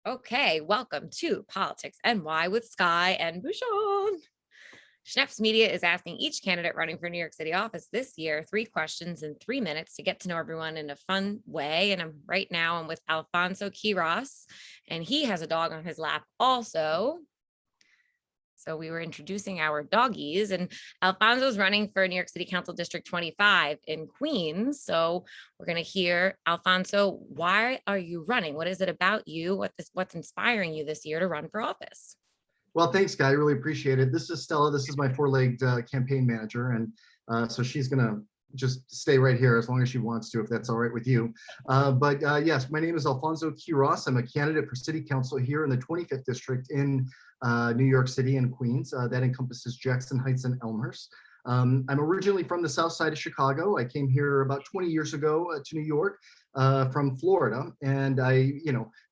Okay, welcome to Politics NY with Sky and Bouchon. Schneps Media is asking each candidate running for New York City office this year 3 questions in 3 minutes to get to know everyone in a fun way. And I'm with Alfonso Quiroz, and he has a dog on his lap also. So we were introducing our doggies, and Alfonso's running for New York City Council District 25 in Queens. So we're going to hear, Alfonso, why are you running? What is it about you? What's inspiring you this year to run for office? Well, thanks, Guy. I really appreciate it. This is Stella. This is my four-legged campaign manager. And so she's going to just stay right here as long as she wants to, if that's all right with you. Yes, my name is Alfonso Quiroz. I'm a candidate for city council here in the 25th district in New York City and Queens. That encompasses Jackson Heights and Elmhurst. I'm originally from the south side of Chicago. I came here about 20 years ago to New York from Florida, and I,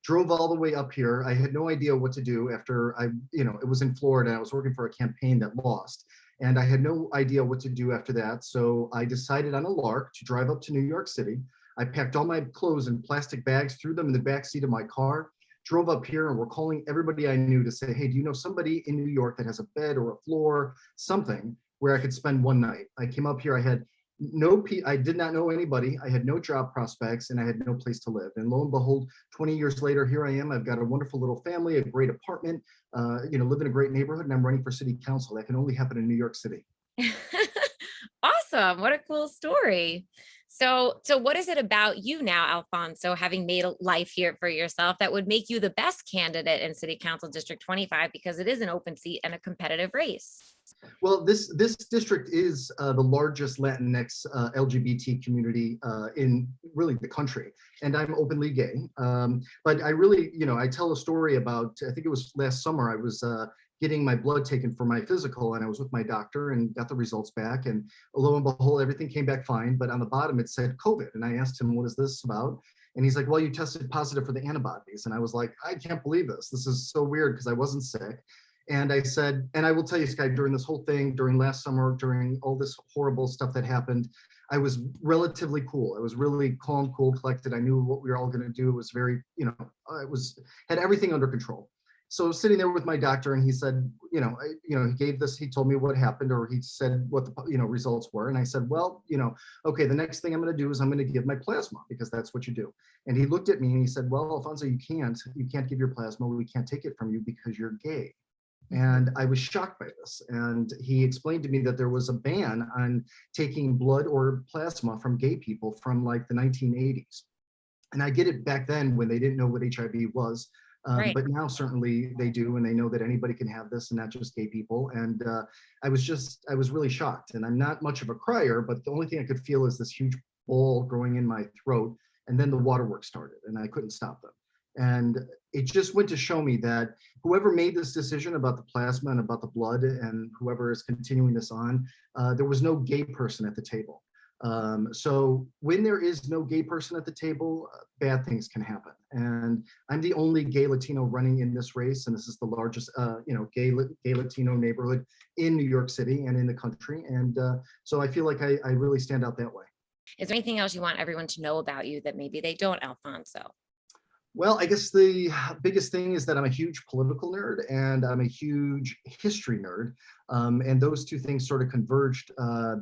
drove all the way up here. I had no idea what to do after it was in Florida. I was working for a campaign that lost, and I had no idea what to do after that. So I decided on a lark to drive up to New York City. I packed all my clothes in plastic bags, threw them in the back seat of my car, drove up here, and we're calling everybody I knew to say, hey, do you know somebody in New York that has a bed or a floor, something where I could spend one night? I came up here, I did not know anybody. I had no job prospects, and I had no place to live. And lo and behold, 20 years later, here I am. I've got a wonderful little family, a great apartment, live in a great neighborhood, and I'm running for city council. That can only happen in New York City. Awesome. What a cool story. So what is it about you now, Alfonso, having made a life here for yourself, that would make you the best candidate in City Council District 25, because it is an open seat and a competitive race? Well, this district is the largest Latinx LGBT community in really the country, and I'm openly gay. But I really, I tell a story about, I think it was last summer, I was getting my blood taken for my physical, and I was with my doctor and got the results back, and lo and behold, everything came back fine. But on the bottom, it said COVID. And I asked him, what is this about? And he's like, well, you tested positive for the antibodies. And I was like, I can't believe this. This is so weird, because I wasn't sick. And I said, and I will tell you, Sky, during this whole thing, during last summer, during all this horrible stuff that happened, I was relatively cool. I was really calm, cool, collected. I knew what we were all going to do. It was very, had everything under control. So sitting there with my doctor, and he said, he told me what happened, or he said what the, results were. And I said, well, okay, the next thing I'm going to do is I'm going to give my plasma, because that's what you do. And he looked at me and he said, well, Alfonso, you can't give your plasma. We can't take it from you because you're gay. And I was shocked by this. And he explained to me that there was a ban on taking blood or plasma from gay people from like the 1980s. And I get it back then when they didn't know what HIV was. Right. But now certainly they do, and they know that anybody can have this, and not just gay people. And I was really shocked. And I'm not much of a crier, but the only thing I could feel is this huge ball growing in my throat. And then the waterworks started, and I couldn't stop them. And it just went to show me that whoever made this decision about the plasma and about the blood, and whoever is continuing this on, there was no gay person at the table. So when there is no gay person at the table, bad things can happen. And I'm the only gay Latino running in this race, and this is the largest, gay Latino neighborhood in New York City and in the country. And so I feel like I really stand out that way. Is there anything else you want everyone to know about you that maybe they don't, Alfonso? Well, I guess the biggest thing is that I'm a huge political nerd, and I'm a huge history nerd. And those two things sort of converged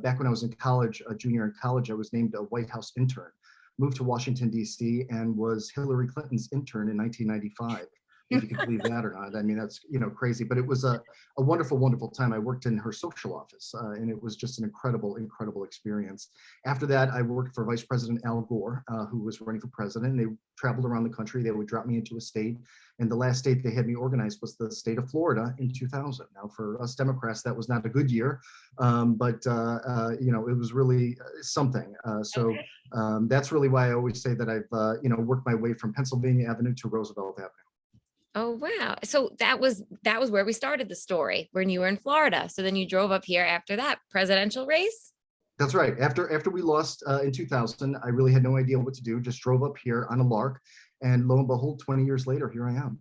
back when I was in college, a junior in college. I was named a White House intern, moved to Washington, D.C., and was Hillary Clinton's intern in 1995. If you can believe that or not. I mean, that's, crazy, but it was a wonderful, wonderful time. I worked in her social office, and it was just an incredible, incredible experience. After that, I worked for Vice President Al Gore, who was running for president. And they traveled around the country. They would drop me into a state. And the last state they had me organized was the state of Florida in 2000. Now, for us Democrats, that was not a good year, but it was really something. That's really why I always say that I've, worked my way from Pennsylvania Avenue to Roosevelt Avenue. Oh, wow. So that was where we started the story, when you were in Florida. So then you drove up here after that presidential race? That's right. After we lost in 2000, I really had no idea what to do. Just drove up here on a lark. And lo and behold, 20 years later, here I am.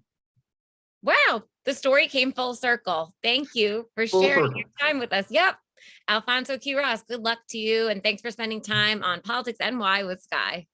Wow. The story came full circle. Thank you for sharing your time with us. Yep. Alfonso Quiroz, good luck to you. And thanks for spending time on Politics NY with Sky.